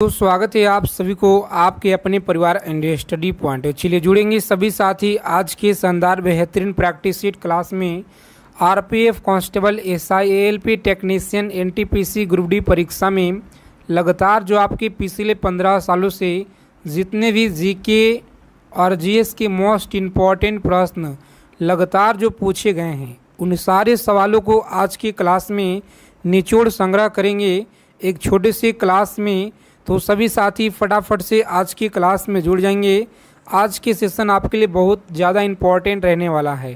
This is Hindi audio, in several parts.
तो स्वागत है आप सभी को आपके अपने परिवार इंडिया स्टडी पॉइंट। चलिए जुड़ेंगे सभी साथी आज के शानदार बेहतरीन प्रैक्टिस शीट क्लास में। RPF constable, SI, ALP technician, NTPC group D परीक्षा में लगातार जो आपके पिछले 15 सालों से जितने भी जीके और जीएस के मोस्ट इम्पॉर्टेंट प्रश्न लगातार जो पूछे गए हैं उन सारे सवालों को आज की क्लास में निचोड़ संग्रह करेंगे एक छोटे से क्लास में। तो सभी साथी फटाफट से आज की क्लास में जुड़ जाएंगे। आज के सेशन आपके लिए बहुत ज़्यादा इम्पॉर्टेंट रहने वाला है।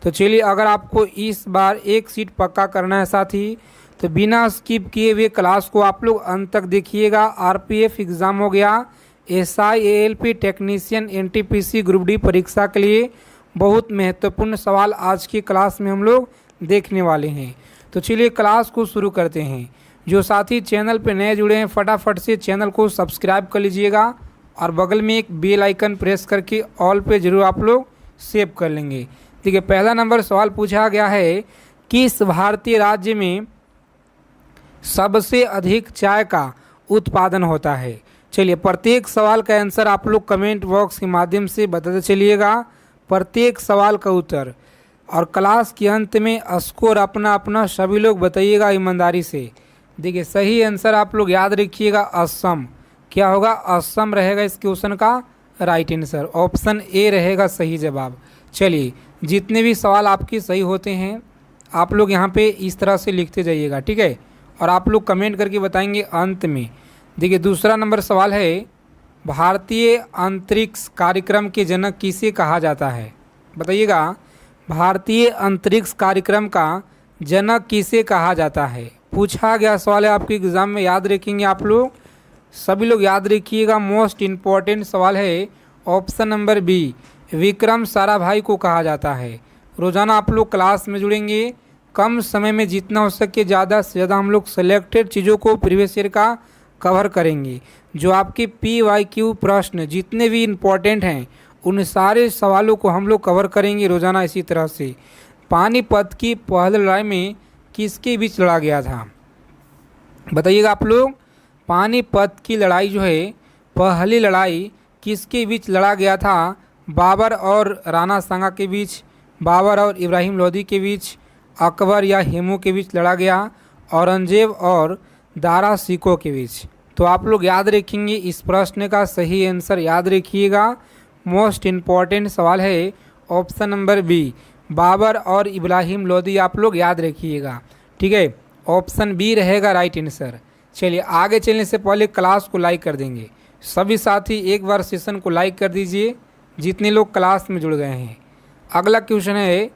तो चलिए, अगर आपको इस बार एक सीट पक्का करना है साथी तो बिना स्किप किए हुए क्लास को आप लोग अंत तक देखिएगा। आरपीएफ एग्ज़ाम हो गया, SI, ALP technician, NTPC group D परीक्षा के लिए बहुत महत्वपूर्ण सवाल आज की क्लास में हम लोग देखने वाले हैं। तो चलिए क्लास को शुरू करते हैं। जो साथी चैनल पे नए जुड़े हैं फटाफट से चैनल को सब्सक्राइब कर लीजिएगा और बगल में एक बेल आइकन प्रेस करके ऑल पे जरूर आप लोग सेव कर लेंगे। ठीक है, पहला नंबर सवाल पूछा गया है, किस भारतीय राज्य में सबसे अधिक चाय का उत्पादन होता है। चलिए, प्रत्येक सवाल का आंसर आप लोग कमेंट बॉक्स के माध्यम से बताते चलिएगा, प्रत्येक सवाल का उत्तर। और क्लास के अंत में स्कोर अपना अपना सभी लोग बताइएगा ईमानदारी से। देखिए, सही आंसर आप लोग याद रखिएगा असम। क्या होगा? असम रहेगा इस क्वेश्चन का राइट आंसर। ऑप्शन ए रहेगा सही जवाब। चलिए, जितने भी सवाल आपके सही होते हैं आप लोग यहाँ पे इस तरह से लिखते जाइएगा, ठीक है, और आप लोग कमेंट करके बताएंगे अंत में। देखिए, दूसरा नंबर सवाल है, भारतीय अंतरिक्ष कार्यक्रम के जनक किसे कहा जाता है। बताइएगा, भारतीय अंतरिक्ष कार्यक्रम का जनक किसे कहा जाता है। पूछा गया सवाल है, आपके एग्ज़ाम में याद रखेंगे आप लोग, सभी लोग याद रखिएगा। मोस्ट इम्पॉर्टेंट सवाल है option number B, Vikram Sarabhai को कहा जाता है। रोज़ाना आप लोग क्लास में जुड़ेंगे, कम समय में जितना हो सके ज़्यादा से ज़्यादा हम लोग सेलेक्टेड चीज़ों को प्रीवियस ईयर का कवर करेंगे। जो आपके PYQ प्रश्न जितने भी इम्पॉर्टेंट हैं उन सारे सवालों को हम लोग कवर करेंगे रोज़ाना इसी तरह से। पानीपत की पहली लड़ाई में किसके बीच लड़ा गया था। बताइएगा आप लोग, पानीपत की लड़ाई जो है पहली लड़ाई किसके बीच लड़ा गया था। बाबर और राणा सांगा के बीच, बाबर और इब्राहिम लोदी के बीच, अकबर या हेमू के बीच लड़ा गया, औरंगजेब और दारा सिकोह के बीच। तो आप लोग याद रखेंगे, इस प्रश्न का सही आंसर याद रखिएगा। मोस्ट इम्पॉर्टेंट सवाल है ऑप्शन नंबर बी, बाबर और इब्राहिम लोदी आप लोग याद रखिएगा, ठीक है। ऑप्शन बी रहेगा राइट आंसर। चलिए, आगे चलने से पहले क्लास को लाइक कर देंगे सभी साथी, एक बार सेशन को लाइक कर दीजिए जितने लोग क्लास में जुड़ गए हैं। अगला क्वेश्चन है,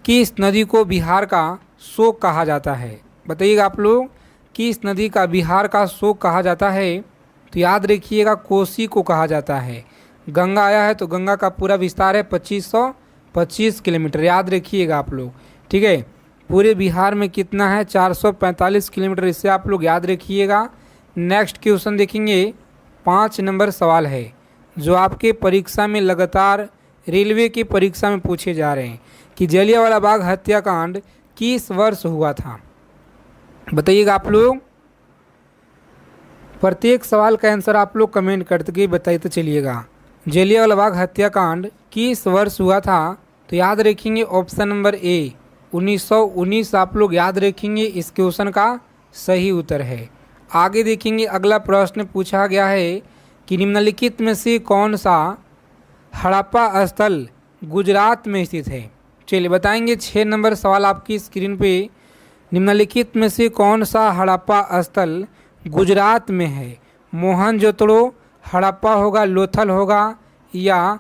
किस नदी को बिहार का शोक कहा जाता है। बताइएगा आप लोग, किस नदी का बिहार का शोक कहा जाता है। तो याद रखिएगा, कोसी को कहा जाता है। गंगा आया है तो गंगा का पूरा विस्तार है 2525 किलोमीटर, याद रखिएगा आप लोग, ठीक है। पूरे बिहार में कितना है? 445 किलोमीटर, इससे आप लोग याद रखिएगा। नेक्स्ट क्वेश्चन देखेंगे, 5 नंबर सवाल है जो आपके परीक्षा में लगातार रेलवे की परीक्षा में पूछे जा रहे हैं कि जलियांवाला बाग हत्याकांड किस वर्ष हुआ था। बताइएगा आप लोग, प्रत्येक सवाल का आंसर आप लोग कमेंट करके बताते चलिएगा। जलियांवाला बाग हत्याकांड किस वर्ष हुआ था। तो याद रखेंगे ऑप्शन नंबर ए, 1919 आप लोग याद रखेंगे, इस क्वेश्चन का सही उत्तर है। आगे देखेंगे, अगला प्रश्न पूछा गया है कि निम्नलिखित में से कौन सा हड़प्पा स्थल गुजरात में स्थित है। चलिए बताएंगे, 6 नंबर सवाल आपकी स्क्रीन पे, निम्नलिखित में से कौन सा हड़प्पा स्थल गुजरात में है। मोहनजोदड़ो, हड़प्पा होगा, लोथल होगा या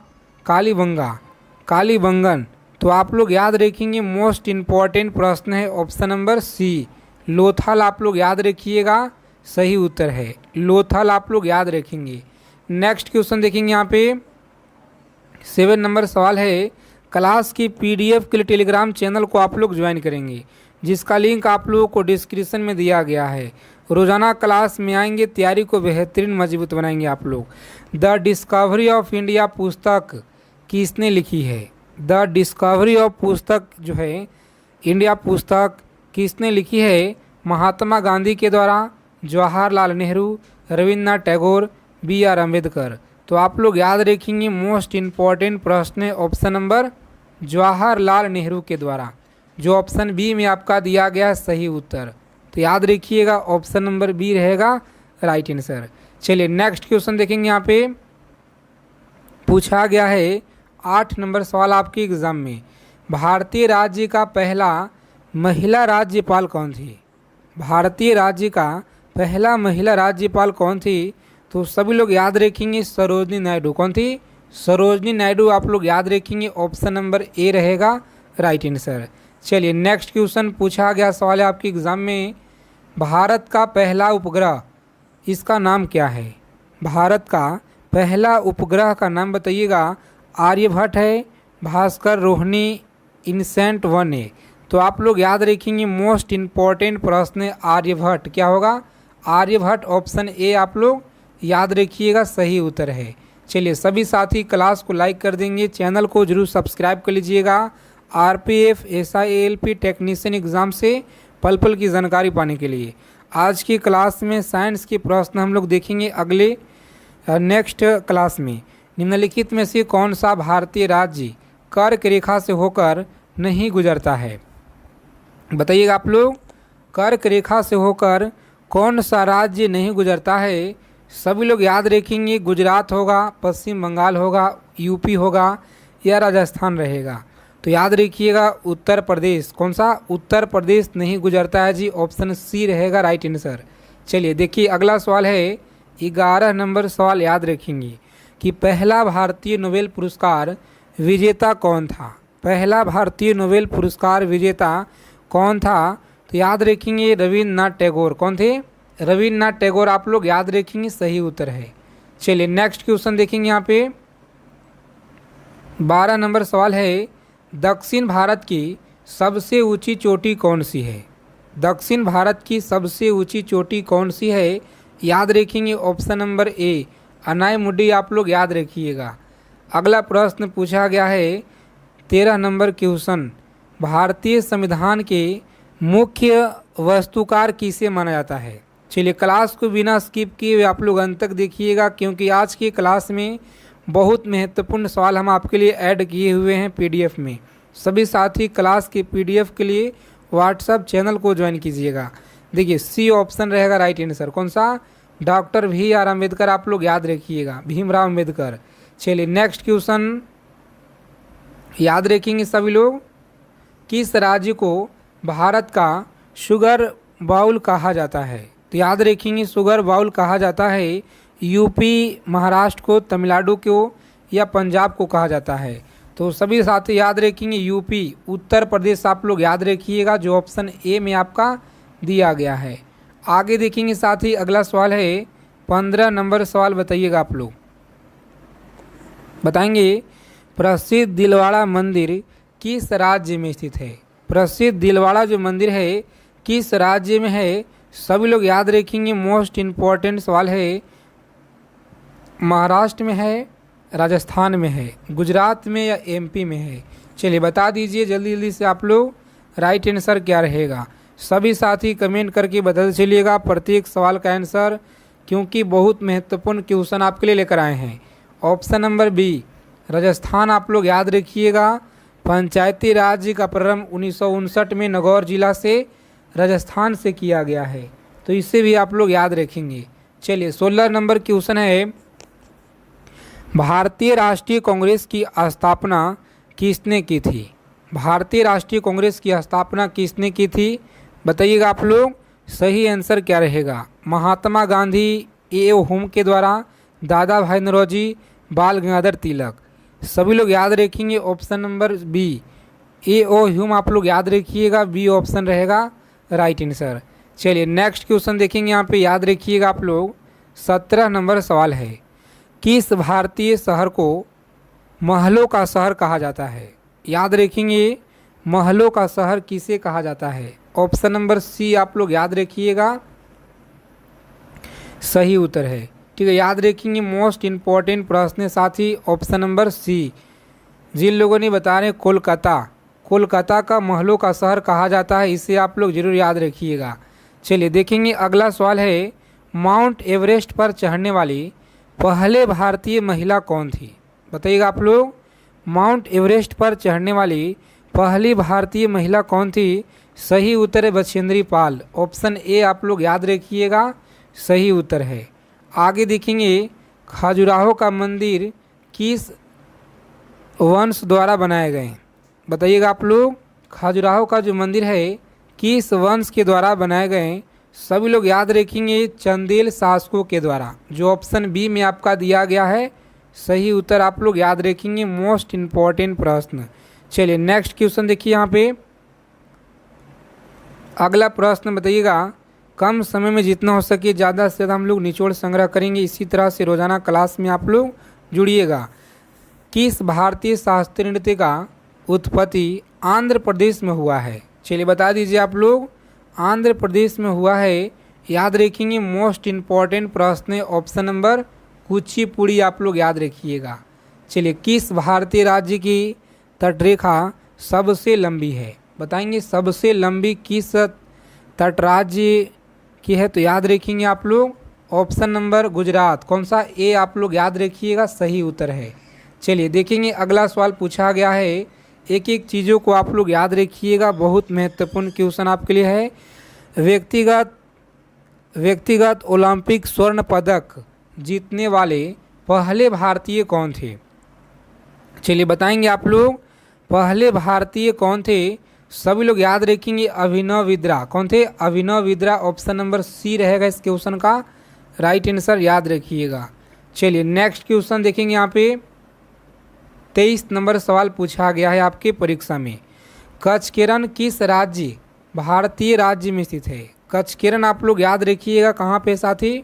कालीबंगन। तो आप लोग याद रखेंगे, मोस्ट इम्पॉर्टेंट प्रश्न है ऑप्शन नंबर सी, लोथल आप लोग याद रखिएगा, सही उत्तर है लोथल, आप लोग याद रखेंगे। नेक्स्ट क्वेश्चन देखेंगे, यहाँ पे 7 नंबर सवाल है, क्लास की PDF के लिए टेलीग्राम चैनल को आप लोग ज्वाइन करेंगे जिसका लिंक आप लोगों को डिस्क्रिप्शन में दिया गया है। रोज़ाना क्लास में आएंगे, तैयारी को बेहतरीन मजबूत बनाएंगे आप लोग। द डिस्कवरी ऑफ इंडिया पुस्तक किसने लिखी है। द डिस्कवरी ऑफ पुस्तक जो है इंडिया पुस्तक किसने लिखी है। महात्मा गांधी के द्वारा, जवाहरलाल नेहरू, रविन्द्रनाथ टैगोर, बी आर अम्बेडकर। तो आप लोग याद रखेंगे मोस्ट इम्पॉर्टेंट प्रश्न है ऑप्शन नंबर जवाहरलाल नेहरू के द्वारा, जो ऑप्शन बी में आपका दिया गया है सही उत्तर। तो याद रखिएगा ऑप्शन नंबर बी रहेगा राइट आंसर। चलिए नेक्स्ट क्वेश्चन देखेंगे। यहाँ पे पूछा गया है 8 नंबर सवाल आपके एग्जाम में, भारतीय राज्य का पहला महिला राज्यपाल कौन थी? भारतीय राज्य का पहला महिला राज्यपाल कौन थी? तो सभी लोग याद रखेंगे सरोजनी नायडू। कौन थी? सरोजनी नायडू आप लोग याद रखेंगे ऑप्शन नंबर ए रहेगा राइट आंसर। चलिए नेक्स्ट क्वेश्चन पूछा गया सवाल है आपके एग्जाम में, भारत का पहला उपग्रह इसका नाम क्या है? भारत का पहला उपग्रह का नाम बताइएगा। आर्यभट्ट है, भास्कर, रोहिणी, इनसेंट 1 है। तो आप लोग याद रखेंगे मोस्ट इम्पॉर्टेंट प्रश्न है आर्यभट्ट। क्या होगा? आर्यभट्ट ऑप्शन ए आप लोग याद रखिएगा सही उत्तर है। चलिए सभी साथी क्लास को लाइक कर देंगे, चैनल को जरूर सब्सक्राइब कर लीजिएगा। आरपीएफ एसआईएएलपी टेक्नीशियन एग्ज़ाम से पल पल की जानकारी पाने के लिए। आज की क्लास में साइंस के प्रश्न हम लोग देखेंगे अगले नेक्स्ट क्लास में। निम्नलिखित में से कौन सा भारतीय राज्य कर्क रेखा से होकर नहीं गुजरता है? बताइएगा आप लोग, कर्क रेखा से होकर कौन सा राज्य नहीं गुजरता है? सभी लोग याद रखेंगे गुजरात होगा, पश्चिम बंगाल होगा, यूपी होगा या राजस्थान रहेगा। तो याद रखिएगा उत्तर प्रदेश। कौन सा? उत्तर प्रदेश नहीं गुजरता है जी, ऑप्शन सी रहेगा राइट आंसर। चलिए देखिए अगला सवाल है 11 नंबर सवाल। याद रखेंगे कि पहला भारतीय नोबेल पुरस्कार विजेता कौन था? पहला भारतीय नोबेल पुरस्कार विजेता कौन था? तो याद रखेंगे रविन्द्रनाथ टैगोर। कौन थे? रविन्द्रनाथ टैगोर आप लोग याद रखेंगे सही उत्तर है। चलिए नेक्स्ट क्वेश्चन देखेंगे। यहाँ पे 12 नंबर सवाल है, दक्षिण भारत की सबसे ऊंची चोटी कौन सी है? दक्षिण भारत की सबसे ऊंची चोटी कौन सी है? याद रखेंगे ऑप्शन नंबर ए अनायमुडी आप लोग याद रखिएगा। अगला प्रश्न पूछा गया है 13 नंबर क्वेश्चन, भारतीय संविधान के मुख्य वस्तुकार किसे माना जाता है? चलिए क्लास को बिना स्किप किए हुए आप लोग अंत तक देखिएगा, क्योंकि आज की क्लास में बहुत महत्वपूर्ण सवाल हम आपके लिए ऐड किए हुए हैं पीडीएफ में। सभी साथी क्लास के पीडीएफ के लिए व्हाट्सएप चैनल को ज्वाइन कीजिएगा। देखिए सी ऑप्शन रहेगा राइट आंसर। कौन सा? डॉक्टर भी आर अम्बेडकर आप लोग याद रखिएगा, भीमराव अम्बेडकर। चलिए नेक्स्ट क्वेश्चन याद रखेंगे सभी लोग, किस राज्य को भारत का शुगर बाउल कहा जाता है? तो याद रखेंगे शुगर बाउल कहा जाता है यूपी, महाराष्ट्र को, तमिलनाडु को या पंजाब को कहा जाता है। तो सभी साथी याद रखेंगे यूपी, उत्तर प्रदेश आप लोग याद रखिएगा, जो ऑप्शन ए में आपका दिया गया है। आगे देखेंगे साथी अगला सवाल है 15 नंबर सवाल। बताइएगा आप लोग, बताएंगे प्रसिद्ध दिलवाड़ा मंदिर किस राज्य में स्थित है? प्रसिद्ध दिलवाड़ा जो मंदिर है किस राज्य में है? सभी लोग याद रखेंगे मोस्ट इम्पॉर्टेंट सवाल है, महाराष्ट्र में है, राजस्थान में है, गुजरात में या एमपी में है? चलिए बता दीजिए जल्दी जल्दी से आप लोग राइट आंसर क्या रहेगा। सभी साथी कमेंट करके बदल चलिएगा प्रत्येक सवाल का आंसर, क्योंकि बहुत महत्वपूर्ण क्वेश्चन आपके लिए लेकर आए हैं। ऑप्शन नंबर बी राजस्थान आप लोग याद रखिएगा। पंचायती राज्य का प्रारंभ 1959 में नागौर जिला से राजस्थान से किया गया है, तो इसे भी आप लोग याद रखेंगे। चलिए 16 नंबर क्वेश्चन है, भारतीय राष्ट्रीय कांग्रेस की स्थापना किसने की थी? भारतीय राष्ट्रीय कांग्रेस की स्थापना किसने की थी? बताइएगा आप लोग सही आंसर क्या रहेगा। महात्मा गांधी, ए.ओ. ह्यूम के द्वारा, दादा भाई नौरोजी, बाल गंगाधर तिलक? सभी लोग याद रखेंगे option number B A O. Hume आप लोग याद रखिएगा, बी ऑप्शन रहेगा राइट आंसर। चलिए नेक्स्ट क्वेश्चन देखेंगे। यहाँ पे याद रखिएगा आप लोग 17 नंबर सवाल है, किस भारतीय शहर को महलों का शहर कहा जाता है? याद रखेंगे महलों का शहर किसे कहा जाता है? ऑप्शन नंबर सी आप लोग याद रखिएगा सही उत्तर है। ठीक है, याद रखेंगे मोस्ट इम्पॉर्टेंट प्रश्न है साथी, ऑप्शन नंबर सी। जिन लोगों ने बता रहे कोलकाता, कोलकाता का महलों का शहर कहा जाता है, इसे आप लोग जरूर याद रखिएगा। चलिए देखेंगे अगला सवाल है माउंट एवरेस्ट पर चढ़ने वाली पहले भारतीय महिला कौन थी? बताइएगा आप लोग, माउंट एवरेस्ट पर चढ़ने वाली पहली भारतीय महिला कौन थी? सही उत्तर है बछेंद्री पाल। ऑप्शन ए आप लोग याद रखिएगा, सही उत्तर है। आगे देखेंगे, खजुराहो का मंदिर किस वंश द्वारा बनाए गए? बताइएगा आप लोग, खजुराहो का जो मंदिर है किस वंश के द्वारा बनाए गए? सभी लोग याद रखेंगे, चंदेल शासकों के द्वारा, जो ऑप्शन बी में आपका दिया गया है। सही उत्तर आप लोग याद रखेंगे, मोस्ट इम्पॉर्टेंट प्रश्न। चलिए नेक्स्ट क्वेश्चन देखिए यहाँ पे। अगला प्रश्न बताइएगा, कम समय में जितना हो सके ज़्यादा से ज़्यादा हम लोग निचोड़ संग्रह करेंगे। इसी तरह से रोजाना क्लास में आप लोग जुड़िएगा। किस भारतीय शास्त्रीय नृत्य का उत्पत्ति आंध्र प्रदेश में हुआ है? चलिए बता दीजिए आप लोग, आंध्र प्रदेश में हुआ है। याद रखेंगे, मोस्ट इम्पॉर्टेंट प्रश्न है ऑप्शन नंबर कुचिपुड़ी, आप लोग याद रखिएगा। चलिए, किस भारतीय राज्य की तटरेखा सबसे लंबी है? बताएंगे सबसे लंबी किस तटराज्य की है? तो याद रखेंगे आप लोग, ऑप्शन नंबर गुजरात। कौन सा? ए आप लोग याद रखिएगा, सही उत्तर है। चलिए देखेंगे, अगला सवाल पूछा गया है। एक एक चीज़ों को आप लोग याद रखिएगा, बहुत महत्वपूर्ण क्वेश्चन आपके लिए है। व्यक्तिगत ओलंपिक स्वर्ण पदक जीतने वाले पहले भारतीय कौन थे? चलिए बताएंगे आप लोग, पहले भारतीय कौन थे? सभी लोग याद रखेंगे, अभिनव बिंद्रा। कौन थे? अभिनव बिंद्रा। ऑप्शन नंबर सी रहेगा इस क्वेश्चन का राइट आंसर, याद रखिएगा। चलिए नेक्स्ट क्वेश्चन देखेंगे। यहाँ पे 23 नंबर सवाल पूछा गया है आपके परीक्षा में। कचकेरन किस राज्य भारतीय राज्य में स्थित है? कचकेरन आप लोग याद रखिएगा, कहाँ पे साथी?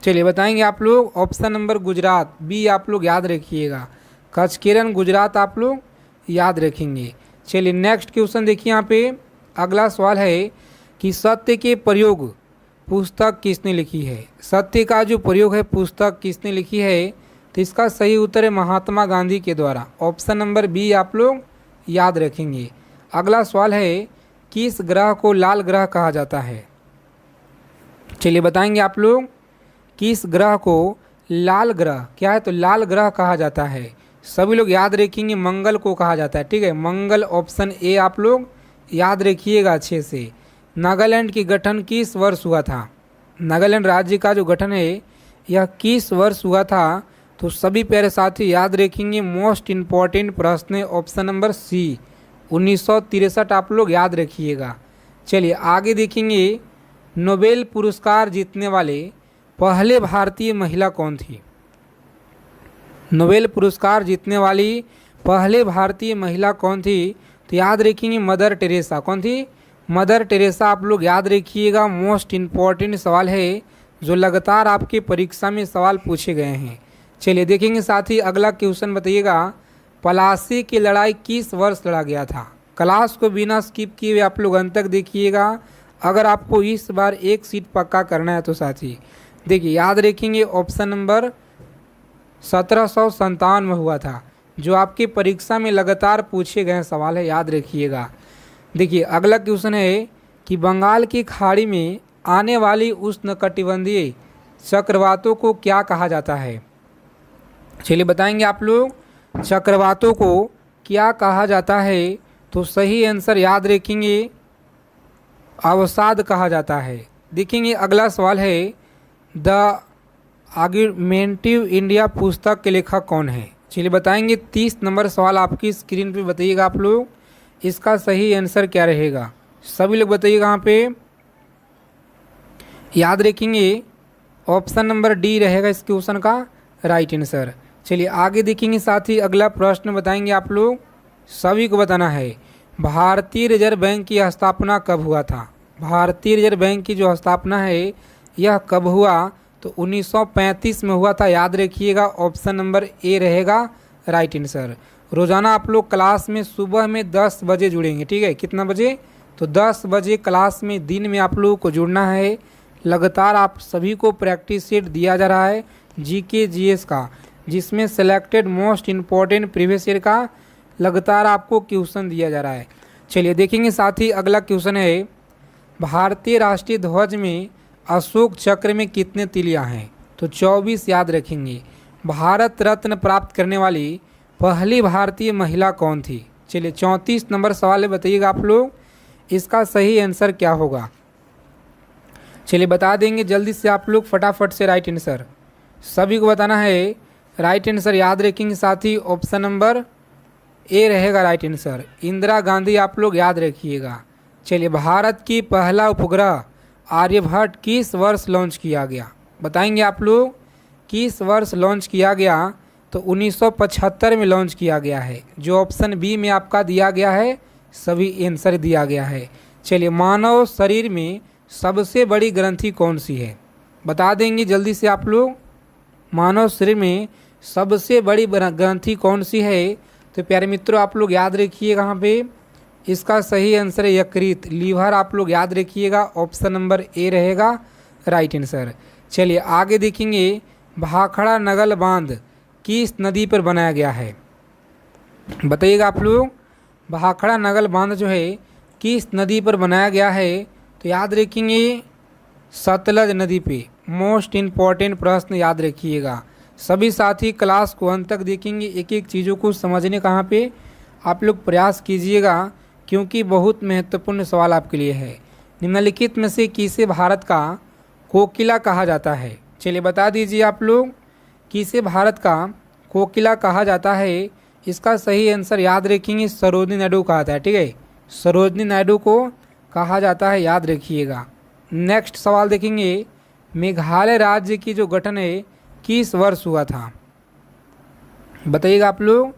चलिए बताएंगे आप लोग, ऑप्शन नंबर गुजरात, बी आप लोग याद रखिएगा। कचकेरन गुजरात आप लोग याद रखेंगे। चलिए नेक्स्ट क्वेश्चन देखिए। यहाँ पे अगला सवाल है कि सत्य के प्रयोग पुस्तक किसने लिखी है? सत्य का जो प्रयोग है पुस्तक किसने लिखी है? तो इसका सही उत्तर है महात्मा गांधी के द्वारा। ऑप्शन नंबर बी आप लोग याद रखेंगे। अगला सवाल है, किस ग्रह को लाल ग्रह कहा जाता है? चलिए बताएंगे आप लोग, किस ग्रह को लाल ग्रह क्या है? तो लाल ग्रह कहा जाता है। सभी लोग याद रखेंगे, मंगल को कहा जाता है। ठीक है, मंगल ऑप्शन ए आप लोग याद रखिएगा अच्छे से। नागालैंड की गठन किस वर्ष हुआ था? नागालैंड राज्य का जो गठन है यह किस वर्ष हुआ था? तो सभी प्यारे साथी याद रखेंगे, मोस्ट इम्पॉर्टेंट प्रश्न है ऑप्शन नंबर सी, 1963 आप लोग याद रखिएगा। चलिए आगे देखेंगे, नोबेल पुरस्कार जीतने वाले पहले भारतीय महिला कौन थी? नोबेल पुरस्कार जीतने वाली पहले भारतीय महिला कौन थी? तो याद रखेंगे, मदर टेरेसा। कौन थी? मदर टेरेसा आप लोग याद रखिएगा। मोस्ट इम्पॉर्टेंट सवाल है जो लगातार आपके परीक्षा में सवाल पूछे गए हैं। चलिए देखेंगे साथ ही अगला क्वेश्चन बताइएगा, पलासी की लड़ाई किस वर्ष लड़ा गया था? क्लास को बिना स्किप किए हुए आप लोग अंत तक देखिएगा, अगर आपको इस बार एक सीट पक्का करना है तो साथी। देखिए याद रखेंगे, ऑप्शन नंबर 1757 में हुआ था, जो आपके परीक्षा में लगातार पूछे गए सवाल है, याद रखिएगा। देखिए अगला क्वेश्चन है कि बंगाल की खाड़ी में आने वाली उष्णकटिबंधीय चक्रवातों को क्या कहा जाता है? चलिए बताएंगे आप लोग, चक्रवातों को क्या कहा जाता है? तो सही आंसर याद रखेंगे, अवसाद कहा जाता है। देखेंगे अगला सवाल है, द आर्ग्यूमेंटिव इंडिया पुस्तक के लेखक कौन है? चलिए बताएंगे, 30 नंबर सवाल आपकी स्क्रीन पे बताइएगा आप लोग, इसका सही आंसर क्या रहेगा? सभी लोग बताइएगा। यहाँ पे याद रखेंगे, ऑप्शन नंबर डी रहेगा इस क्वेश्चन का राइट आंसर। चलिए आगे देखेंगे साथ ही अगला प्रश्न बताएंगे आप लोग, सभी को बताना है, भारतीय रिजर्व बैंक की स्थापना कब हुआ था? भारतीय रिजर्व बैंक की जो स्थापना है यह कब हुआ? तो 1935 में हुआ था, याद रखिएगा। ऑप्शन नंबर ए रहेगा राइट आंसर। रोज़ाना आप लोग क्लास में सुबह में 10 बजे जुड़ेंगे, ठीक है? कितना बजे? तो 10 बजे क्लास में दिन में आप लोगों को जुड़ना है। लगातार आप सभी को प्रैक्टिस सेट दिया जा रहा है जीके जीएस का, जिसमें selected most important previous year का लगातार आपको क्वेश्चन दिया जा रहा है। चलिए देखेंगे साथ ही अगला क्वेश्चन है, भारतीय राष्ट्रीय ध्वज में अशोक चक्र में कितने तिलियां हैं? तो 24 याद रखेंगे। भारत रत्न प्राप्त करने वाली पहली भारतीय महिला कौन थी? चलिए 34 नंबर सवाल है, बताइएगा आप लोग इसका सही आंसर क्या होगा। चलिए बता देंगे जल्दी से आप लोग फटाफट से राइट आंसर सभी को बताना है। राइट आंसर याद रखेंगे साथी, ऑप्शन नंबर ए रहेगा राइट आंसर। इंदिरा गांधी आप लोग याद रखिएगा। चलिए भारत की पहला उपग्रह आर्यभट्ट किस वर्ष लॉन्च किया गया? बताएंगे आप लोग किस वर्ष लॉन्च किया गया? तो 1975 में लॉन्च किया गया है। जो ऑप्शन बी में आपका दिया गया है सभी आंसर दिया गया है। चलिए मानव शरीर में सबसे बड़ी ग्रंथि कौन सी है? बता देंगे जल्दी से आप लोग। मानव शरीर में सबसे बड़ी ग्रंथि कौन सी है? तो प्यारे मित्रों आप लोग याद रखिएगा यहाँ पे इसका सही आंसर है यकृत, लीवर आप लोग याद रखिएगा। ऑप्शन नंबर ए रहेगा राइट आंसर। चलिए आगे देखेंगे भाखड़ा नगल बांध किस नदी पर बनाया गया है? बताइएगा आप लोग भाखड़ा नगल बांध जो है किस नदी पर बनाया गया है? तो याद रखेंगे सतलज नदी पे। मोस्ट इम्पॉर्टेंट प्रश्न याद रखिएगा। सभी साथी क्लास को अंत तक देखेंगे, एक एक चीज़ों को समझने का यहाँ पे आप लोग प्रयास कीजिएगा क्योंकि बहुत महत्वपूर्ण सवाल आपके लिए है। निम्नलिखित में से किसे भारत का कोकिला कहा जाता है? चलिए बता दीजिए आप लोग किसे भारत का कोकिला कहा जाता है? इसका सही आंसर याद रखेंगे सरोजिनी नायडू कहा जाता है। ठीक है, सरोजिनी नायडू को कहा जाता है, याद रखिएगा। नेक्स्ट सवाल देखेंगे मेघालय राज्य की जो गठन है किस वर्ष हुआ था? बताइएगा आप लोग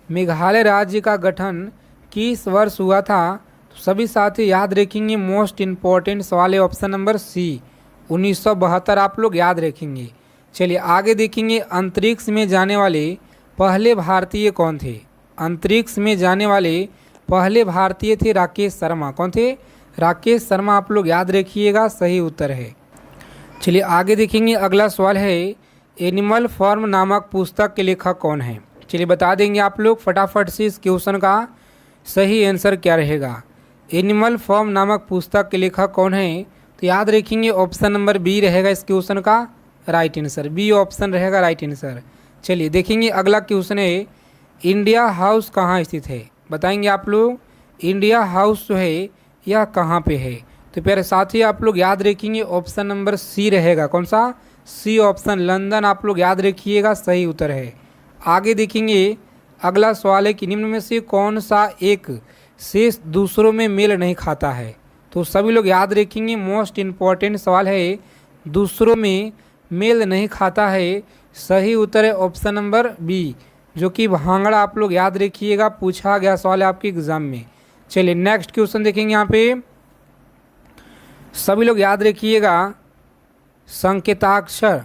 मेघालय राज्य का गठन किस वर्ष हुआ था? तो सभी साथी याद रखेंगे मोस्ट इम्पॉर्टेंट सवाल है ऑप्शन नंबर सी 1972 आप लोग याद रखेंगे। चलिए आगे देखेंगे अंतरिक्ष में जाने वाले पहले भारतीय कौन थे? अंतरिक्ष में जाने वाले पहले भारतीय थे राकेश शर्मा। कौन थे? राकेश शर्मा आप लोग याद रखिएगा, सही उत्तर है। चलिए आगे देखेंगे अगला सवाल है एनिमल फॉर्म नामक पुस्तक के लेखक कौन है? चलिए बता देंगे आप लोग फटाफट से इस क्वेश्चन का सही आंसर क्या रहेगा। एनिमल फॉर्म नामक पुस्तक के लेखक कौन है? तो याद रखेंगे ऑप्शन नंबर बी रहेगा इस क्वेश्चन का राइट आंसर। बी ऑप्शन रहेगा राइट आंसर। चलिए देखेंगे अगला क्वेश्चन है इंडिया हाउस कहाँ स्थित है? बताएंगे आप लोग इंडिया हाउस जो है यह कहाँ पे है? तो प्यारे साथी आप लोग याद रखेंगे ऑप्शन नंबर सी रहेगा। कौन सा? सी ऑप्शन, लंदन आप लोग याद रखिएगा, सही उत्तर है। आगे देखेंगे अगला सवाल है कि निम्न में से कौन सा एक शेष दूसरों में मेल नहीं खाता है? तो सभी लोग याद रखेंगे मोस्ट इम्पॉर्टेंट सवाल है दूसरों में मेल नहीं खाता है। सही उत्तर है ऑप्शन नंबर बी जो कि भांगड़ा आप लोग याद रखिएगा, पूछा गया सवाल है आपके एग्जाम में। चलिए नेक्स्ट क्वेश्चन देखेंगे यहाँ पे सभी लोग याद रखिएगा संकेताक्षर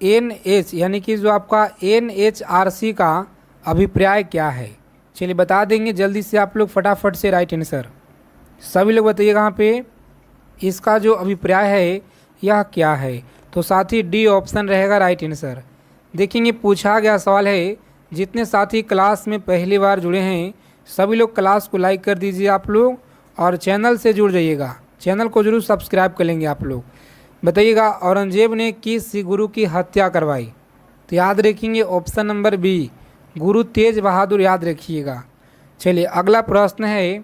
NH यानी कि जो आपका NHRC का अभिप्राय क्या है? चलिए बता देंगे जल्दी से आप लोग फटाफट से राइट आंसर सभी लोग बताइएगा यहाँ पे इसका जो अभिप्राय है यह क्या है? तो साथी डी ऑप्शन रहेगा राइट आंसर। देखेंगे पूछा गया सवाल है, जितने साथी क्लास में पहली बार जुड़े हैं सभी लोग क्लास को लाइक कर दीजिए आप लोग और चैनल से जुड़ जाइएगा, चैनल को जरूर सब्सक्राइब कर लेंगे आप लोग। बताइएगा औरंगजेब ने किस गुरु की हत्या करवाई? तो याद रखेंगे ऑप्शन नंबर बी गुरु तेज बहादुर, याद रखिएगा। चलिए अगला प्रश्न है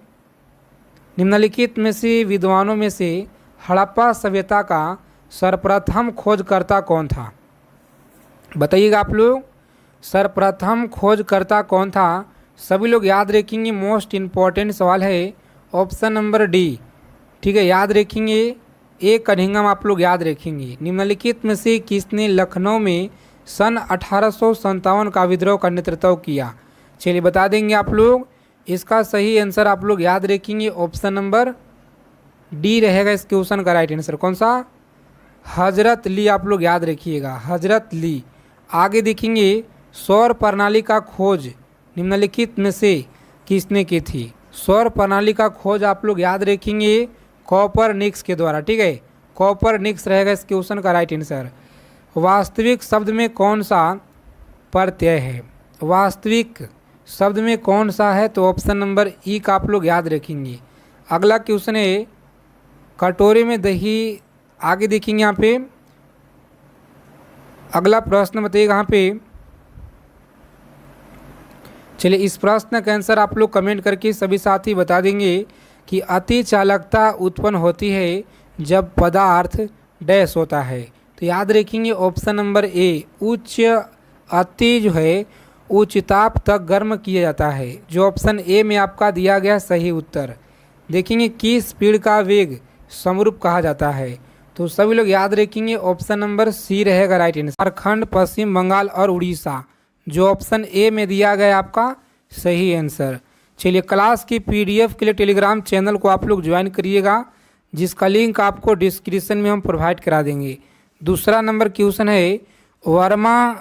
निम्नलिखित में से विद्वानों में से हड़प्पा सभ्यता का सर्वप्रथम खोजकर्ता कौन था? बताइएगा आप लोग सर्वप्रथम खोजकर्ता कौन था? सभी लोग याद रखेंगे मोस्ट इम्पॉर्टेंट सवाल है ऑप्शन नंबर डी। ठीक है, याद रखेंगे ए कनिंघम आप लोग याद रखेंगे। निम्नलिखित में से किसने लखनऊ में सन 1857 का विद्रोह का नेतृत्व किया? चलिए बता देंगे आप लोग इसका सही आंसर आप लोग याद रखेंगे ऑप्शन नंबर डी रहेगा इस क्वेश्चन का राइट आंसर। कौन सा? हजरत ली आप लोग याद रखिएगा, हजरत ली। आगे देखेंगे सौर प्रणाली का खोज निम्नलिखित में से किसने की थी? सौर प्रणाली का खोज आप लोग याद रखेंगे कॉपरनिकस के द्वारा। ठीक है, कॉपरनिकस रहेगा इस क्वेश्चन का राइट आंसर। वास्तविक शब्द में कौन सा प्रत्यय है? वास्तविक शब्द में कौन सा है? तो ऑप्शन नंबर ई का आप लोग याद रखेंगे। अगला क्वेश्चन है कटोरे में दही आगे देखेंगे यहाँ पे अगला प्रश्न बताइएगा यहाँ पे। चलिए इस प्रश्न का आंसर आप लोग कमेंट करके सभी साथी बता देंगे कि अति चालकता उत्पन्न होती है जब पदार्थ डैश होता है। तो याद रखेंगे ऑप्शन नंबर ए, उच्च अति जो है उच्च ताप तक गर्म किया जाता है, जो ऑप्शन ए में आपका दिया गया सही उत्तर। देखेंगे किस पेड़ का वेग समरूप कहा जाता है, तो सभी लोग याद रखेंगे ऑप्शन नंबर सी रहेगा राइट आंसर। झारखंड, पश्चिम बंगाल और उड़ीसा, जो ऑप्शन ए में दिया गया आपका सही आंसर। चलिए क्लास की पीडीएफ के लिए टेलीग्राम चैनल को आप लोग ज्वाइन करिएगा, जिसका लिंक आपको डिस्क्रिप्शन में हम प्रोवाइड करा देंगे। दूसरा नंबर क्वेश्चन है, वर्मा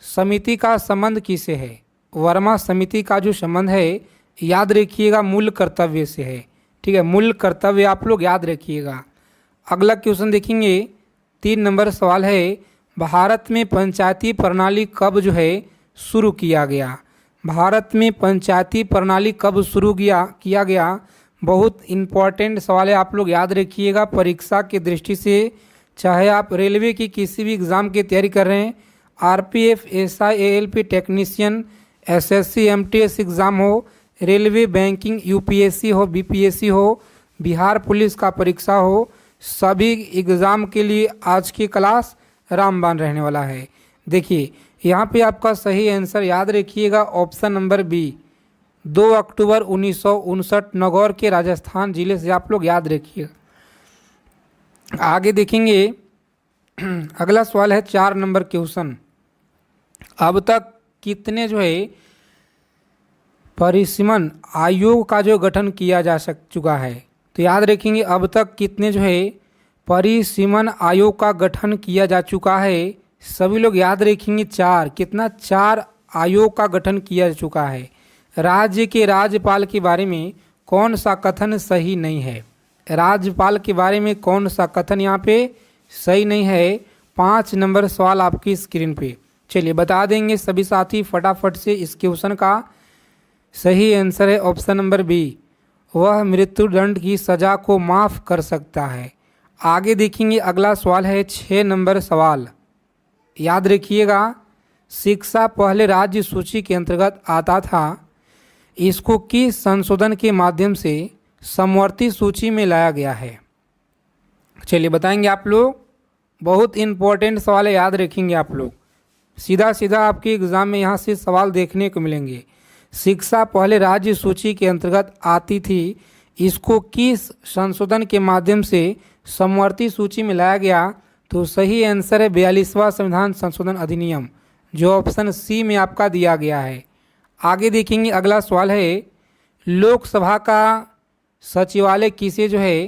समिति का संबंध किससे है? वर्मा समिति का जो संबंध है याद रखिएगा मूल कर्तव्य से है। ठीक है, मूल कर्तव्य आप लोग याद रखिएगा। अगला क्वेश्चन देखेंगे, 3 नंबर सवाल है, भारत में पंचायती प्रणाली कब जो है शुरू किया गया? भारत में पंचायती प्रणाली कब शुरू किया गया? बहुत इम्पॉर्टेंट सवाल है, आप लोग याद रखिएगा परीक्षा की दृष्टि से। चाहे आप रेलवे की किसी भी एग्ज़ाम की तैयारी कर रहे हैं, RPF, SI, ALP technician, SSC, MTS exam हो, रेलवे, बैंकिंग, यूपीएससी हो, बीपीएससी हो, बिहार पुलिस का परीक्षा हो, सभी एग्ज़ाम के लिए आज की क्लास रामबाण रहने वाला है। देखिए यहाँ पे आपका सही आंसर याद रखिएगा ऑप्शन नंबर बी, 2 अक्टूबर 1959 नागौर के राजस्थान जिले से आप लोग याद रखिएगा। आगे देखेंगे अगला सवाल है 4 नंबर क्वेश्चन, अब तक कितने जो है परिसीमन आयोग का जो गठन किया जा चुका है? तो याद रखेंगे अब तक कितने जो है परिसीमन आयोग का गठन किया जा चुका है? सभी लोग याद रखेंगे 4। कितना? 4 आयोग का गठन किया जा चुका है। राज्य के राज्यपाल के बारे में कौन सा कथन सही नहीं है? राज्यपाल के बारे में कौन सा कथन यहाँ पे सही नहीं है? 5 नंबर सवाल आपकी स्क्रीन पे। चलिए बता देंगे सभी साथी फटाफट से। इस क्वेश्चन का सही आंसर है ऑप्शन नंबर बी, वह मृत्युदंड की सज़ा को माफ़ कर सकता है। आगे देखेंगे अगला सवाल है 6 नंबर सवाल, याद रखिएगा शिक्षा पहले राज्य सूची के अंतर्गत आता था, इसको किस संशोधन के माध्यम से समवर्ती सूची में लाया गया है? चलिए बताएंगे आप लोग, बहुत इम्पोर्टेंट सवाल है, याद रखेंगे आप लोग। सीधा सीधा आपके एग्ज़ाम में यहाँ से सवाल देखने को मिलेंगे। शिक्षा पहले राज्य सूची के अंतर्गत आती थी, इसको किस संशोधन के माध्यम से समवर्ती सूची में लाया गया? तो सही आंसर है 42वां संविधान संशोधन अधिनियम, जो ऑप्शन सी में आपका दिया गया है। आगे देखेंगे अगला सवाल है, लोकसभा का सचिवालय किसे जो है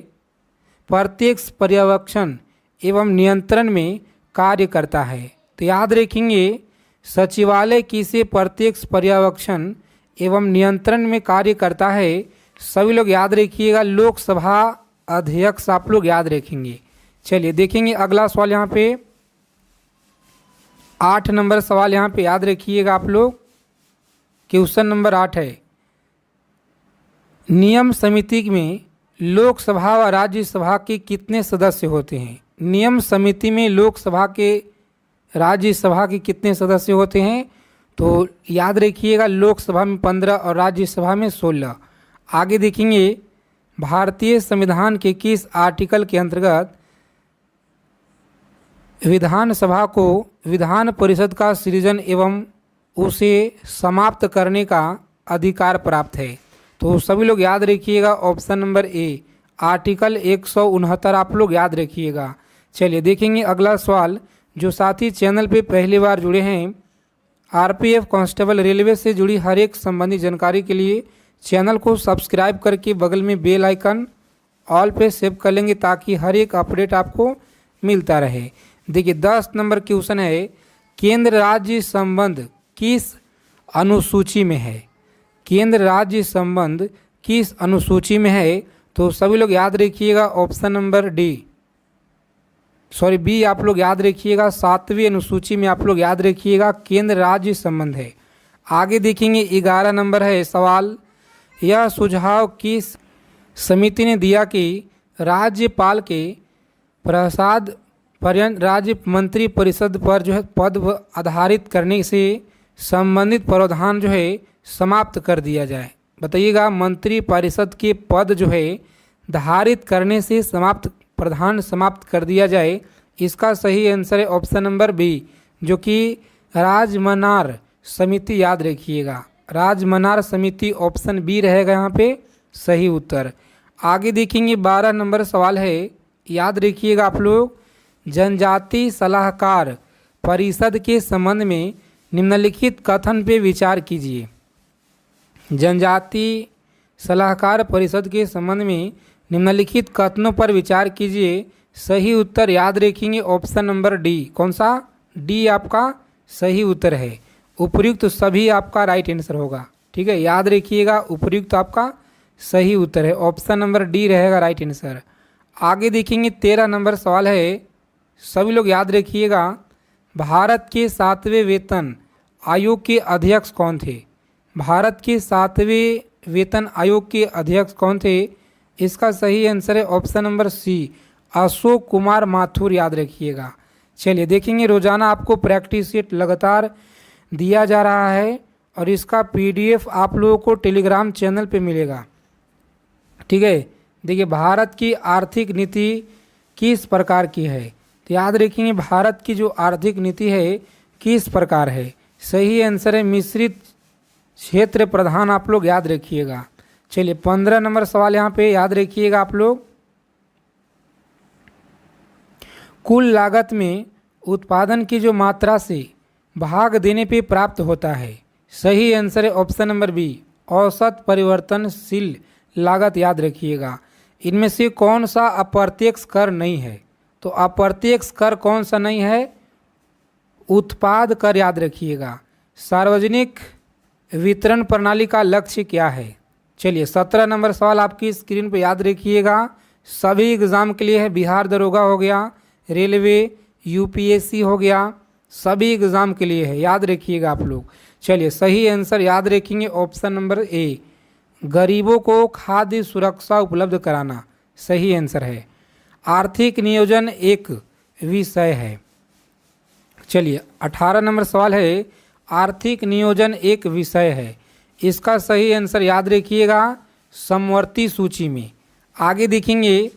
प्रत्यक्ष पर्यवेक्षण एवं नियंत्रण में कार्य करता है? तो याद रखेंगे सचिवालय किसे प्रत्यक्ष पर्यवेक्षण एवं नियंत्रण में कार्य करता है? सभी लोग याद रखिएगा लोकसभा अध्यक्ष आप लोग याद रखेंगे। चलिए देखेंगे अगला सवाल यहाँ पे 8 नंबर सवाल, यहाँ पे याद रखिएगा आप लोग। क्वेश्चन नंबर 8 है, नियम समिति में लोकसभा व राज्यसभा के कितने सदस्य होते हैं? नियम समिति में लोकसभा के राज्यसभा के कितने सदस्य होते हैं? तो याद रखिएगा लोकसभा में 15 और राज्यसभा में 16। आगे देखेंगे भारतीय संविधान के किस आर्टिकल के अंतर्गत विधानसभा को विधान परिषद का सृजन एवं उसे समाप्त करने का अधिकार प्राप्त है? तो सभी लोग याद रखिएगा ऑप्शन नंबर ए, आर्टिकल 169 आप लोग याद रखिएगा। चलिए देखेंगे अगला सवाल, जो साथी चैनल पे पहली बार जुड़े हैं, आरपीएफ कांस्टेबल रेलवे से जुड़ी हर एक संबंधी जानकारी के लिए चैनल को सब्सक्राइब करके बगल में बेल आइकन ऑल पे सेव कर लेंगे, ताकि हर एक अपडेट आपको मिलता रहे। देखिए 10 नंबर क्वेश्चन है, केंद्र राज्य संबंध किस अनुसूची में है? केंद्र राज्य संबंध किस अनुसूची में है? तो सभी लोग याद रखिएगा ऑप्शन नंबर बी आप लोग याद रखिएगा, 7वीं अनुसूची में आप लोग याद रखिएगा केंद्र राज्य संबंध है। आगे देखेंगे 11 नंबर है सवाल, यह सुझाव किस समिति ने दिया कि राज्यपाल के प्रसाद पर्यंत राज्य मंत्री परिषद पर जो है पद आधारित करने से संबंधित प्रावधान जो है समाप्त कर दिया जाए। बताइएगा, मंत्री परिषद के पद जो है धारित करने से प्रावधान समाप्त कर दिया जाए। इसका सही आंसर है ऑप्शन नंबर बी, जो कि राजमनार समिति। याद रखिएगा, राजमनार समिति ऑप्शन बी रहेगा यहाँ पे सही उत्तर। आगे देखेंगे 12 नंबर सवाल है, याद रखिएगा आप लोग, जनजाति सलाहकार परिषद के संबंध में निम्नलिखित कथन पे विचार कीजिए। जनजाति सलाहकार परिषद के संबंध में निम्नलिखित कथनों पर विचार कीजिए। सही उत्तर याद रखेंगे ऑप्शन नंबर डी। कौन सा? डी आपका सही उत्तर है। उपयुक्त सभी आपका राइट आंसर होगा। ठीक है, याद रखिएगा, उपयुक्त आपका सही उत्तर है, ऑप्शन नंबर डी रहेगा राइट आंसर। आगे देखेंगे 13 नंबर सवाल है, सभी लोग याद रखिएगा, भारत के 7वें वेतन आयोग के अध्यक्ष कौन थे? भारत के 7वें वेतन आयोग के अध्यक्ष कौन थे? इसका सही आंसर है option number C, Ashok Kumar Mathur. याद रखिएगा। चलिए देखेंगे, रोजाना आपको प्रैक्टिस सेट लगातार दिया जा रहा है और इसका पीडीएफ आप लोगों को टेलीग्राम चैनल पे मिलेगा। ठीक है, देखिए भारत की आर्थिक नीति किस प्रकार की है, तो याद रखेंगे भारत की जो आर्थिक नीति है किस प्रकार है। सही आंसर है मिश्रित क्षेत्र प्रधान। आप लोग याद रखिएगा। चलिए 15 नंबर सवाल यहाँ पे याद रखिएगा आप लोग, कुल लागत में उत्पादन की जो मात्रा से भाग देने पे प्राप्त होता है। सही आंसर है ऑप्शन नंबर बी, औसत परिवर्तनशील लागत। याद रखिएगा। इनमें से कौन सा अप्रत्यक्ष कर नहीं है? तो अप्रत्यक्ष कर कौन सा नहीं है? उत्पाद कर। याद रखिएगा। सार्वजनिक वितरण प्रणाली का लक्ष्य क्या है? चलिए 17 नंबर सवाल आपकी स्क्रीन पर याद रखिएगा, सभी एग्ज़ाम के लिए है। बिहार दरोगा हो गया, रेलवे, यूपीएससी हो गया, सभी एग्ज़ाम के लिए है। याद रखिएगा आप लोग। चलिए सही आंसर याद रखेंगे ऑप्शन नंबर ए, गरीबों को खाद्य सुरक्षा उपलब्ध कराना सही आंसर है। आर्थिक नियोजन एक विषय है। चलिए 18 नंबर सवाल है, आर्थिक नियोजन एक विषय है। इसका सही आंसर याद रखिएगा समवर्ती सूची में। आगे देखेंगे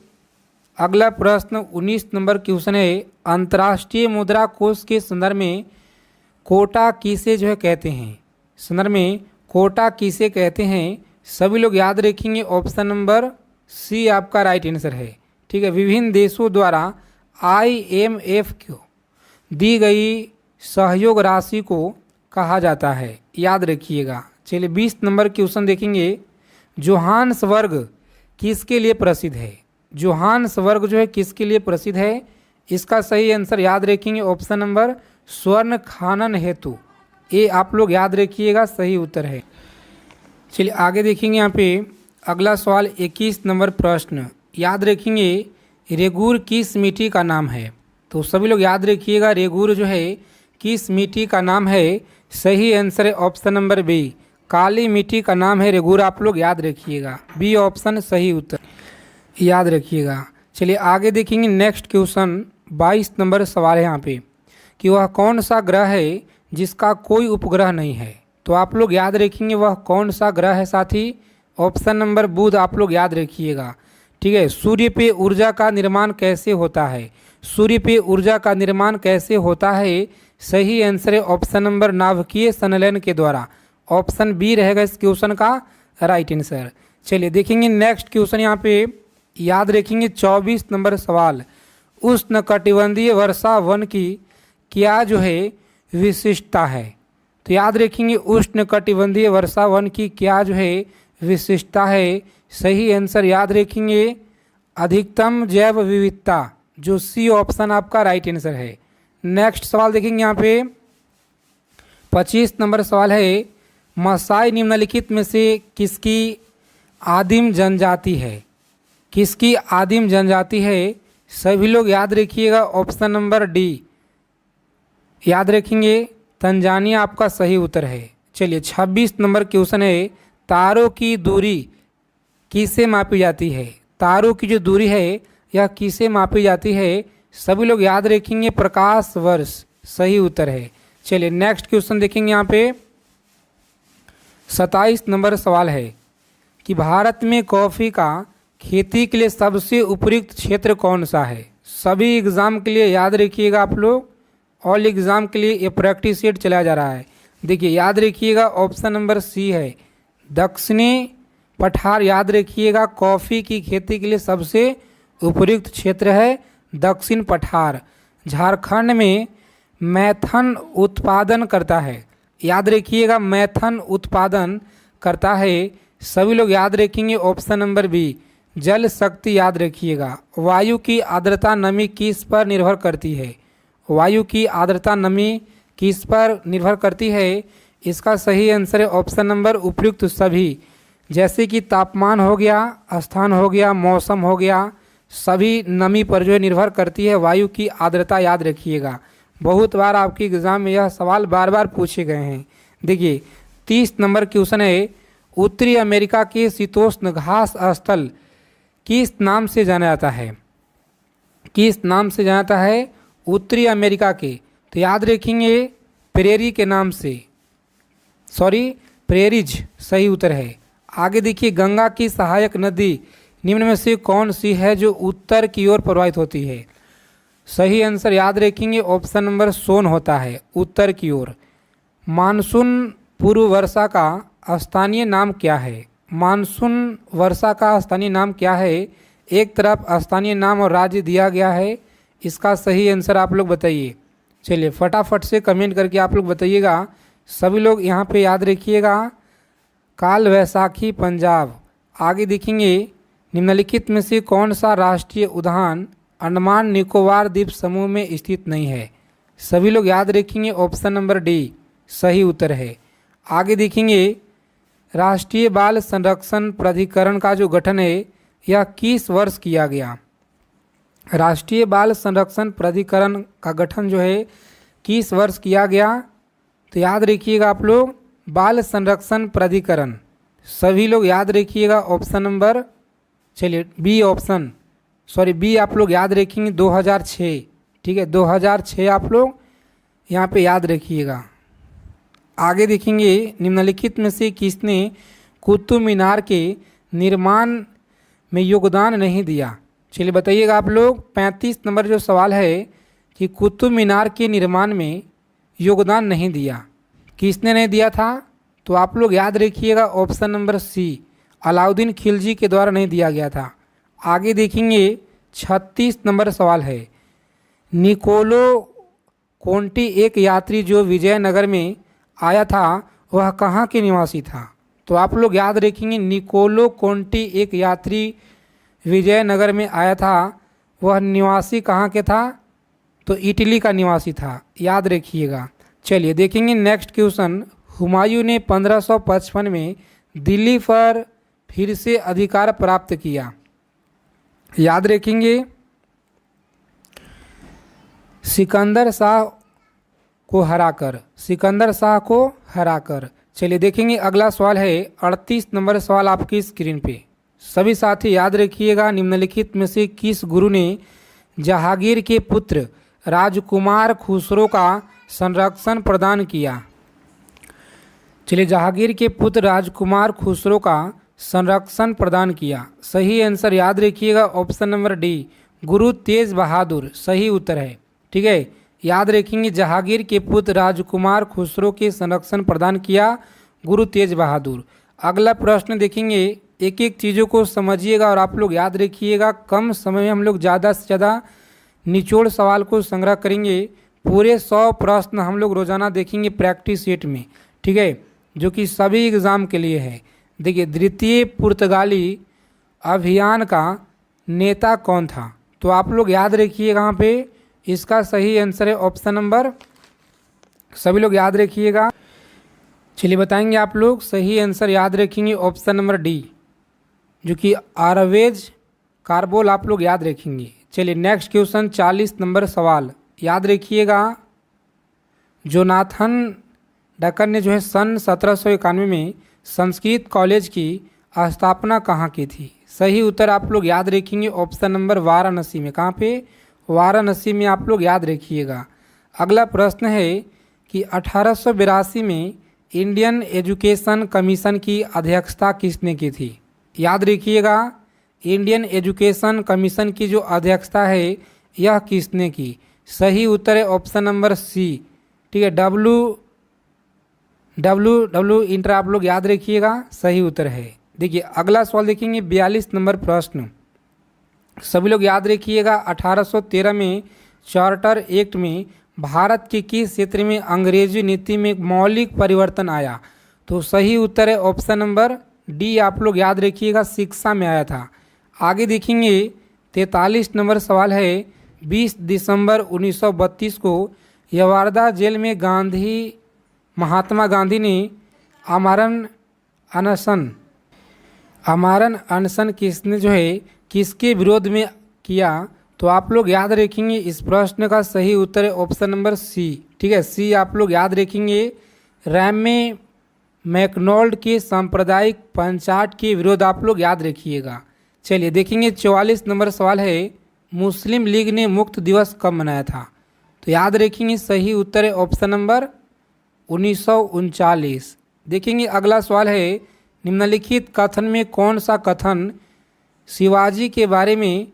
अगला प्रश्न 19 नंबर क्वेश्चन है, अंतर्राष्ट्रीय मुद्रा कोष के संदर्भ में कोटा किसे जो है कहते हैं? संदर्भ में कोटा किसे कहते हैं? सभी लोग याद रखेंगे ऑप्शन नंबर सी आपका राइट आंसर है। ठीक है, विभिन्न देशों द्वारा IMF को दी गई सहयोग राशि को कहा जाता है। याद रखिएगा। चलिए 20 नंबर क्वेश्चन देखेंगे, जोहान्सबर्ग किसके लिए प्रसिद्ध है? जोहान्सबर्ग जो है किसके लिए प्रसिद्ध है? इसका सही आंसर याद रखेंगे ऑप्शन नंबर स्वर्ण खानन हेतु। ये आप लोग याद रखिएगा सही उत्तर है। चलिए आगे देखेंगे यहाँ पे अगला सवाल 21 नंबर प्रश्न, याद रखेंगे रेगुर किस मिट्टी का नाम है? तो सभी लोग याद रखिएगा रेगुर जो है किस मिट्टी का नाम है? सही आंसर है ऑप्शन नंबर बी, काली मिट्टी का नाम है रेगुर। आप लोग याद रखिएगा, बी ऑप्शन सही उत्तर याद रखिएगा। चलिए आगे देखेंगे नेक्स्ट क्वेश्चन 22 नंबर सवाल है यहाँ पे कि वह कौन सा ग्रह है जिसका कोई उपग्रह नहीं है? तो आप लोग याद रखेंगे वह कौन सा ग्रह है साथी? ऑप्शन नंबर बुध आप लोग याद रखिएगा। ठीक है, सूर्य पे ऊर्जा का निर्माण कैसे होता है? सूर्य पे ऊर्जा का निर्माण कैसे होता है? सही आंसर है ऑप्शन नंबर नाभिकीय संलयन के द्वारा। ऑप्शन बी रहेगा इस क्वेश्चन का राइट आंसर। चलिए देखेंगे नेक्स्ट क्वेश्चन यहाँ पे, याद रखेंगे 24 नंबर सवाल, उष्णकटिबंधीय वर्षा वन की क्या जो है विशिष्टता है? तो याद रखेंगे उष्णकटिबंधीय वर्षा वन की क्या जो है विशिष्टता है? सही आंसर याद रखेंगे अधिकतम जैव विविधता, जो सी ऑप्शन आपका राइट आंसर है। नेक्स्ट सवाल देखेंगे यहाँ पे 25 नंबर सवाल है, मसाई निम्नलिखित में से किसकी आदिम जनजाति है? किसकी आदिम जनजाति है? सभी लोग याद रखिएगा ऑप्शन नंबर डी याद रखेंगे तंजानिया आपका सही उत्तर है। चलिए 26 नंबर क्वेश्चन है, तारों की दूरी किससे मापी जाती है? तारों की जो दूरी है यह किसे मापी जाती है? सभी लोग याद रखेंगे प्रकाश वर्ष सही उत्तर है। चलिए नेक्स्ट क्वेश्चन देखेंगे। यहाँ पे 27 नंबर सवाल है कि भारत में कॉफ़ी का खेती के लिए सबसे उपयुक्त क्षेत्र कौन सा है? सभी एग्ज़ाम के लिए याद रखिएगा आप लोग, ऑल एग्ज़ाम के लिए ये प्रैक्टिस सेट चलाया जा रहा है। देखिए याद रखिएगा ऑप्शन नंबर सी है दक्षिणी पठार। याद रखिएगा कॉफ़ी की खेती के लिए सबसे उपयुक्त क्षेत्र है दक्षिण पठार। झारखंड में मैथन उत्पादन करता है। याद रखिएगा मैथन उत्पादन करता है। सभी लोग याद रखेंगे ऑप्शन नंबर बी जल शक्ति। याद रखिएगा वायु की आर्द्रता नमी किस पर निर्भर करती है? वायु की आर्द्रता नमी किस पर निर्भर करती है? इसका सही आंसर है ऑप्शन नंबर उपयुक्त सभी, जैसे कि तापमान हो गया, स्थान हो गया, मौसम हो गया, सभी नमी पर जो है निर्भर करती है वायु की आर्द्रता। याद रखिएगा बहुत बार आपके एग्ज़ाम में यह सवाल बार बार पूछे गए हैं। देखिए 30 नंबर क्वेश्चन है उत्तरी अमेरिका के शीतोष्ण घास स्थल किस नाम से जाना जाता है? किस नाम से जाना जाता है उत्तरी अमेरिका के? तो याद रखेंगे प्रेरी के नाम से, प्रेरिज सही उत्तर है। आगे देखिए गंगा की सहायक नदी निम्न में से कौन सी है जो उत्तर की ओर प्रवाहित होती है? सही आंसर याद रखेंगे ऑप्शन नंबर सोन होता है उत्तर की ओर। मानसून पूर्व वर्षा का स्थानीय नाम क्या है? मानसून वर्षा का स्थानीय नाम क्या है? एक तरफ स्थानीय नाम और राज्य दिया गया है, इसका सही आंसर आप लोग बताइए। चलिए फटाफट से कमेंट करके आप लोग बताइएगा। सभी लोग यहाँ पे याद रखिएगा काल वैसाखी पंजाब। आगे देखेंगे निम्नलिखित में से कौन सा राष्ट्रीय उद्यान अंडमान निकोबार द्वीप समूह में स्थित नहीं है? सभी लोग याद रखेंगे ऑप्शन नंबर डी सही उत्तर है। आगे देखेंगे राष्ट्रीय बाल संरक्षण प्राधिकरण का जो गठन है यह किस वर्ष किया गया? राष्ट्रीय बाल संरक्षण प्राधिकरण का गठन जो है किस वर्ष किया गया? तो याद रखिएगा आप लोग बाल संरक्षण प्राधिकरण। सभी लोग याद रखिएगा ऑप्शन नंबर, चलिए बी ऑप्शन, बी आप लोग याद रखेंगे 2006। ठीक है 2006 आप लोग यहाँ पे याद रखिएगा। आगे देखेंगे निम्नलिखित में से किसने कुतुब मीनार के निर्माण में योगदान नहीं दिया? चलिए बताइएगा आप लोग। 35 नंबर जो सवाल है कि कुतुब मीनार के निर्माण में योगदान नहीं दिया, किसने नहीं दिया था? तो आप लोग याद रखिएगा option number C Alauddin Khilji के द्वारा नहीं दिया गया था। आगे देखेंगे 36 नंबर सवाल है निकोलो कोंटी एक यात्री जो विजयनगर में आया था वह कहाँ के निवासी था? तो आप लोग याद रखेंगे निकोलो कोंटी एक यात्री विजयनगर में आया था, वह निवासी कहाँ के था? तो इटली का निवासी था। याद रखिएगा। चलिए देखेंगे नेक्स्ट क्वेश्चन। हुमायूं ने 1555 में दिल्ली पर फिर से अधिकार प्राप्त किया। याद रखेंगे सिकंदर शाह को हराकर। चलिए देखेंगे अगला सवाल है 38 नंबर सवाल आपकी स्क्रीन पे। सभी साथी याद रखिएगा निम्नलिखित में से किस गुरु ने जहांगीर के पुत्र राजकुमार खुसरो का संरक्षण प्रदान किया? चलिए जहांगीर के पुत्र राजकुमार खुसरो का संरक्षण प्रदान किया। सही आंसर याद रखिएगा ऑप्शन नंबर डी गुरु तेज बहादुर सही उत्तर है। ठीक है याद रखेंगे जहांगीर के पुत्र राजकुमार खुसरो के संरक्षण प्रदान किया गुरु तेज बहादुर। अगला प्रश्न देखेंगे, एक एक चीज़ों को समझिएगा और आप लोग याद रखिएगा। कम समय में हम लोग ज़्यादा से ज़्यादा निचोड़ सवाल को संग्रह करेंगे। पूरे 100 प्रश्न हम लोग रोज़ाना देखेंगे प्रैक्टिस सेट में। ठीक है जो कि सभी एग्ज़ाम के लिए है। देखिए द्वितीय पुर्तगाली अभियान का नेता कौन था? तो आप लोग याद रखिएगा यहाँ पे इसका सही आंसर है ऑप्शन नंबर, सभी लोग याद रखिएगा। चलिए बताएंगे आप लोग। सही आंसर याद रखेंगे ऑप्शन नंबर डी जो कि आरवेज कार्बोल आप लोग याद रखेंगे। चलिए नेक्स्ट क्वेश्चन 40 नंबर सवाल याद रखिएगा। जोनाथन डक्कन ने जो है सन 1791 में संस्कृत कॉलेज की स्थापना कहाँ की थी? सही उत्तर आप लोग याद रखेंगे ऑप्शन नंबर वाराणसी में। कहाँ पे? वाराणसी में आप लोग याद रखिएगा। अगला प्रश्न है कि 1882 में इंडियन एजुकेशन कमीशन की अध्यक्षता किसने की थी? याद रखिएगा, इंडियन एजुकेशन कमीशन की जो अध्यक्षता है यह किसने की? सही उत्तर है ऑप्शन नंबर सी। ठीक है, डब्ल्यू इंटर आप लोग याद रखिएगा, सही उत्तर है। देखिए अगला सवाल देखेंगे 42 नंबर प्रश्न। सभी लोग याद रखिएगा, 1813 में चार्टर एक्ट में भारत के किस क्षेत्र में अंग्रेजी नीति में मौलिक परिवर्तन आया? तो सही उत्तर है ऑप्शन नंबर डी आप लोग याद रखिएगा, शिक्षा में आया था। आगे देखेंगे 43 नंबर सवाल है, 20 दिसंबर 1932 को यवार्दा जेल में महात्मा गांधी ने आमरण अनशन किसने जो है किसके विरोध में किया? तो आप लोग याद रखेंगे इस प्रश्न का सही उत्तर है ऑप्शन नंबर सी। ठीक है, सी आप लोग याद रखेंगे, रैमे मैकडॉनल्ड के सांप्रदायिक पंचायत के विरोध आप लोग याद रखिएगा। चलिए देखेंगे 44 नंबर सवाल है, मुस्लिम लीग ने मुक्त दिवस कब मनाया था? तो याद रखेंगे सही उत्तर है ऑप्शन नंबर 1939। देखेंगे अगला सवाल है, निम्नलिखित कथन में कौन सा कथन शिवाजी के बारे में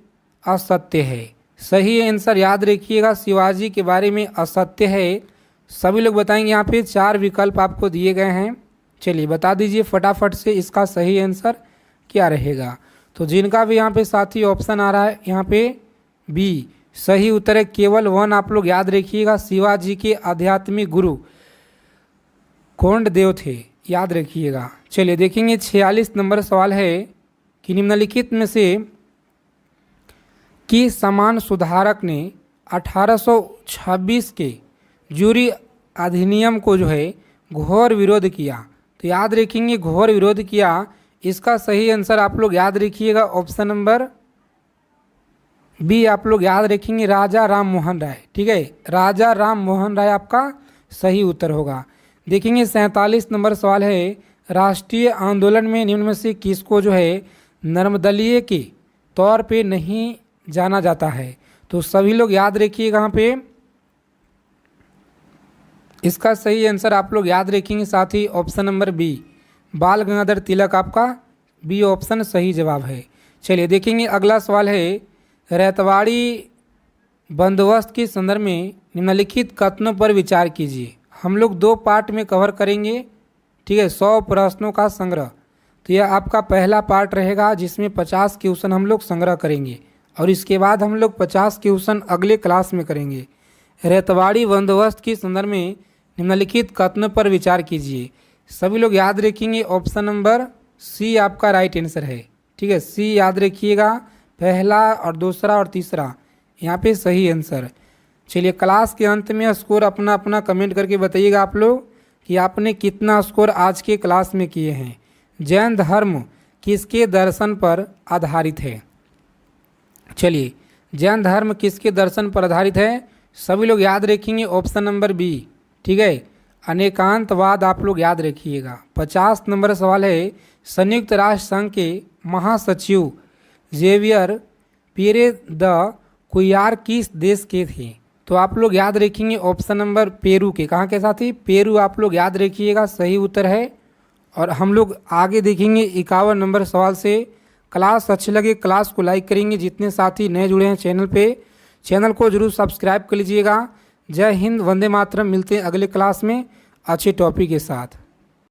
असत्य है? सही आंसर याद रखिएगा, शिवाजी के बारे में असत्य है। सभी लोग बताएंगे, यहाँ पे 4 विकल्प आपको दिए गए हैं। चलिए बता दीजिए फटाफट से इसका सही आंसर क्या रहेगा। तो जिनका भी यहाँ पे साथी ऑप्शन आ रहा है यहाँ पे बी सही उत्तर है, केवल 1 आप लोग याद रखिएगा। शिवाजी के आध्यात्मिक गुरु कोंडदेव थे, याद रखिएगा। चलिए देखेंगे 46 नंबर सवाल है कि निम्नलिखित में से किस समान सुधारक ने 1826 के जूरी अधिनियम को जो है घोर विरोध किया? तो याद रखेंगे घोर विरोध किया, इसका सही आंसर आप लोग याद रखिएगा ऑप्शन नंबर बी आप लोग याद रखेंगे, राजा राम मोहन राय। ठीक है, राजा राम मोहन राय आपका सही उत्तर होगा। देखेंगे 47 नंबर सवाल है, राष्ट्रीय आंदोलन में निम्न में से किसको जो है नर्मदलीय के तौर पे नहीं जाना जाता है? तो सभी लोग याद रखिएगा, यहाँ पे इसका सही आंसर आप लोग याद रखेंगे साथी ऑप्शन नंबर बी, बाल गंगाधर तिलक आपका बी ऑप्शन सही जवाब है। चलिए देखेंगे अगला सवाल है, रैतवाड़ी बंदोबस्त के संदर्भ में निम्नलिखित कथनों पर विचार कीजिए। हम लोग 2 पार्ट में कवर करेंगे। ठीक है, 100 प्रश्नों का संग्रह। तो यह आपका पहला पार्ट रहेगा जिसमें 50 क्वेश्चन हम लोग संग्रह करेंगे और इसके बाद हम लोग 50 क्वेश्चन अगले क्लास में करेंगे। रैतवाड़ी बंदोबस्त के संदर्भ में निम्नलिखित कथनों पर विचार कीजिए। सभी लोग याद रखेंगे ऑप्शन नंबर सी आपका राइट आंसर है। ठीक है, सी याद रखिएगा, पहला और दूसरा और तीसरा यहाँ पे सही आंसर। चलिए क्लास के अंत में स्कोर अपना अपना कमेंट करके बताइएगा आप लोग कि आपने कितना स्कोर आज के क्लास में किए हैं। जैन धर्म किसके दर्शन पर आधारित है? चलिए जैन धर्म किसके दर्शन पर आधारित है? सभी लोग याद रखेंगे ऑप्शन नंबर बी। ठीक है, अनेकांतवाद आप लोग याद रखिएगा। 50 नंबर सवाल है, संयुक्त राष्ट्र संघ के महासचिव जेवियर पीरे द कुयार किस देश के थे? तो आप लोग याद रखेंगे ऑप्शन नंबर पेरू के। कहाँ के साथी? पेरू आप लोग याद रखिएगा, सही उत्तर है। और हम लोग आगे देखेंगे 51 नंबर सवाल से। क्लास अच्छी लगे क्लास को लाइक करेंगे। जितने साथी नए जुड़े हैं चैनल पे, चैनल को जरूर सब्सक्राइब कर लीजिएगा। जय हिंद, वंदे मातरम। मिलते हैं अगले क्लास में अच्छे टॉपिक के साथ।